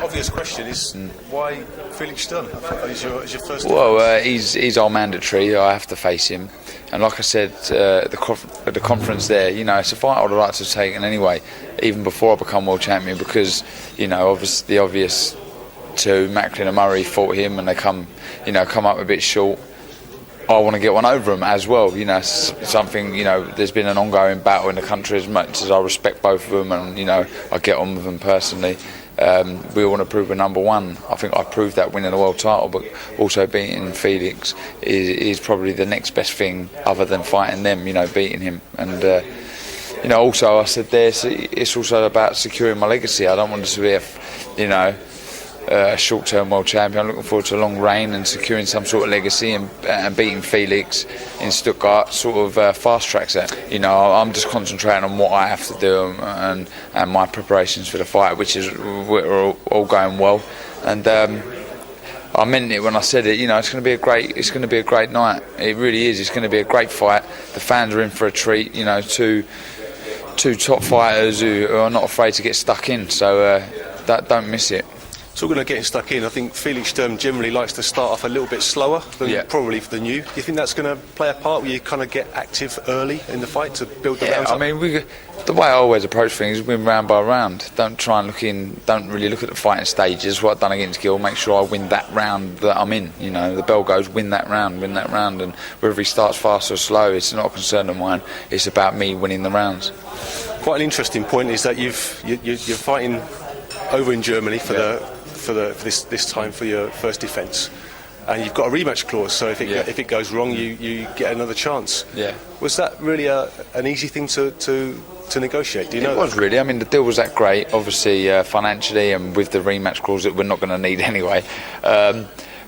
Obvious question is why Felix Sturm is your first? Well, he's our mandatory. I have to face him, and like I said at the conference there, it's a fight I would like to have taken anyway, even before I become world champion, because obviously the obvious two, Macklin and Murray, fought him, and they come up a bit short. I want to get one over them as well. Something. There's been an ongoing battle in the country. As much as I respect both of them, and I get on with them personally. We want to prove we're number one. I think I proved that winning the world title, but also beating Felix is probably the next best thing other than fighting them. Beating him, and also I said there, it's also about securing my legacy. I don't want to be a short-term world champion. I'm looking forward to a long reign and securing some sort of legacy, and beating Felix in Stuttgart sort of fast tracks that. I'm just concentrating on what I have to do and my preparations for the fight, which is we're all going well. And I meant it when I said it. It's going to be a great night. It really is. It's going to be a great fight. The fans are in for a treat. Two top fighters who are not afraid to get stuck in. So don't miss it. Talking of getting stuck in, I think Felix Sturm generally likes to start off a little bit slower than probably than you. Do you think that's going to play a part where you kind of get active early in the fight to build the rounds up? I mean, the way I always approach things is win round by round. Don't really look at the fighting stages. What I've done against Gill, make sure I win that round that I'm in. The bell goes, win that round, and whether he starts fast or slow, it's not a concern of mine. It's about me winning the rounds. Quite an interesting point is that you're fighting over in Germany for this time for your first defence, and you've got a rematch clause. So if it goes wrong, you get another chance. Yeah. Was that really an easy thing to negotiate? Do you know? It was really. I mean, the deal was that great. Obviously, financially and with the rematch clause that we're not going to need anyway.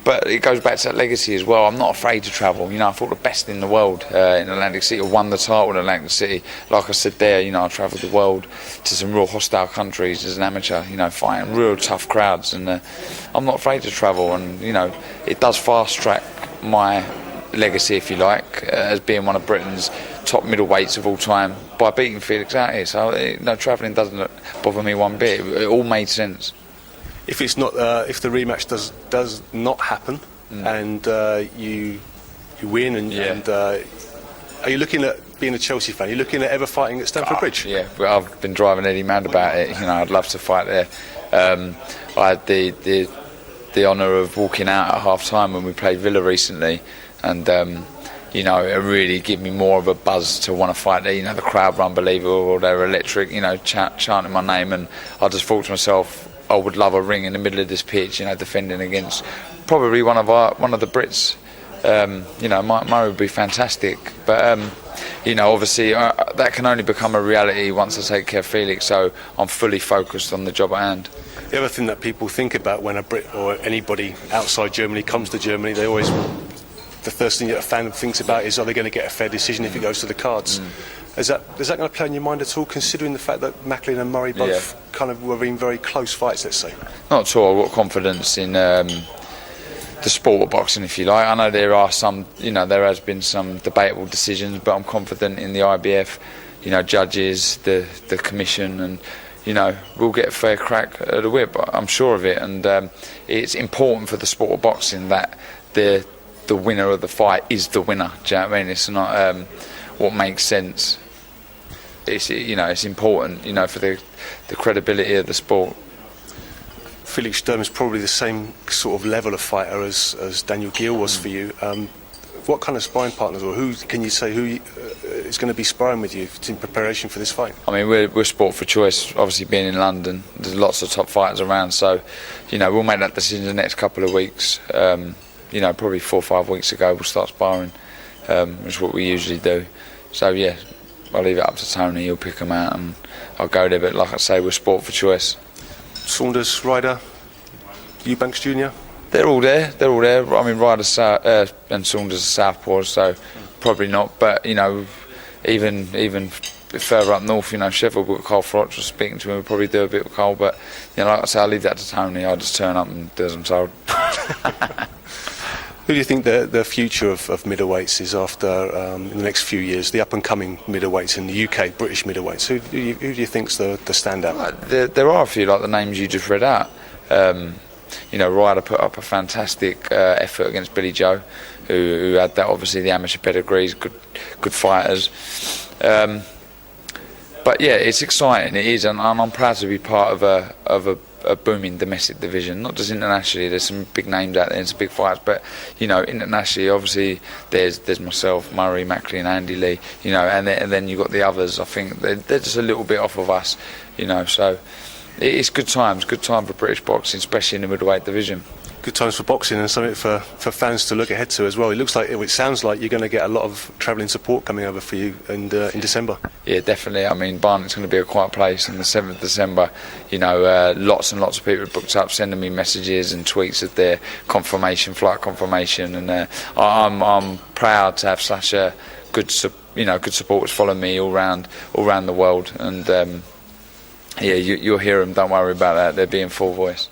But it goes back to that legacy as well. I'm not afraid to travel. I fought the best in the world in Atlantic City. I won the title in Atlantic City. Like I said there, I travelled the world to some real hostile countries as an amateur, fighting real tough crowds. And I'm not afraid to travel. And, it does fast-track my legacy, if you like, as being one of Britain's top middleweights of all time by beating Felix out here. So, travelling doesn't bother me one bit. It all made sense. If it's not, if the rematch does not happen, and you win, and are you looking at being a Chelsea fan? Are you looking at ever fighting at Stamford Bridge? Yeah, well, I've been driving Eddie mad about it. I'd love to fight there. I had the honour of walking out at half time when we played Villa recently, and it really gave me more of a buzz to want to fight there. The crowd were unbelievable, they were electric, chanting my name, and I just thought to myself, I would love a ring in the middle of this pitch, defending against probably one of the Brits. Murray would be fantastic. But obviously that can only become a reality once I take care of Felix. So I'm fully focused on the job at hand. The other thing that people think about when a Brit or anybody outside Germany comes to Germany, the first thing that a fan thinks about is, are they going to get a fair decision if it goes to the cards? Is that going to play in your mind at all, considering the fact that Macklin and Murray both kind of were in very close fights, let's say? Not at all. I've got confidence in the sport of boxing, if you like. I know there are some, there has been some debatable decisions, but I'm confident in the IBF, judges, the commission, and we'll get a fair crack at the whip. I'm sure of it, and it's important for the sport of boxing that the winner of the fight is the winner. Do you know what I mean? It's not what makes sense. It's important, for the credibility of the sport. Felix Sturm is probably the same sort of level of fighter as Daniel Gill was for you. What kind of sparring partners, or who can you say is going to be sparring with you in preparation for this fight? I mean, we're sport for choice. Obviously, being in London, there's lots of top fighters around. So, we'll make that decision in the next couple of weeks. Probably 4 or 5 weeks ago, we'll start sparring, which is what we usually do. So yeah, I'll leave it up to Tony. He'll pick them out, and I'll go there. But like I say, we're sport for choice. Saunders, Ryder, Eubanks Jr. They're all there. I mean, Ryder and Saunders are southpaws, so probably not. But even a bit further up north, Sheffield, we've got Carl Frotch. Speaking to him, we'll probably do a bit with Carl. But like I say, I'll leave that to Tony. I'll just turn up and do as I'm told. Who do you think the future of middleweights is after in the next few years? The up-and-coming middleweights in the UK, British middleweights. Who do you think's the standout? There are a few, like the names you just read out. Ryder put up a fantastic effort against Billy Joe, who had that, obviously the amateur pedigrees, good fighters. But yeah, it's exciting. It is, and I'm proud to be part of a booming domestic division. Not just internationally. There's some big names out there and some big fights, but internationally, obviously there's myself, Murray, Mackley, and Andy Lee. And then you've got the others. I think they're just a little bit off of us. So it's good times. Good time for British boxing, especially in the middleweight division. Good times for boxing and something for fans to look ahead to as well. It sounds like you're going to get a lot of travelling support coming over for you in December. Yeah, definitely. I mean, Barnet's going to be a quiet place on the 7th of December. Lots and lots of people have booked up, sending me messages and tweets of their flight confirmation, and I'm proud to have such a good supporters follow me all around the world, and you'll hear them. Don't worry about that. They'll be in full voice.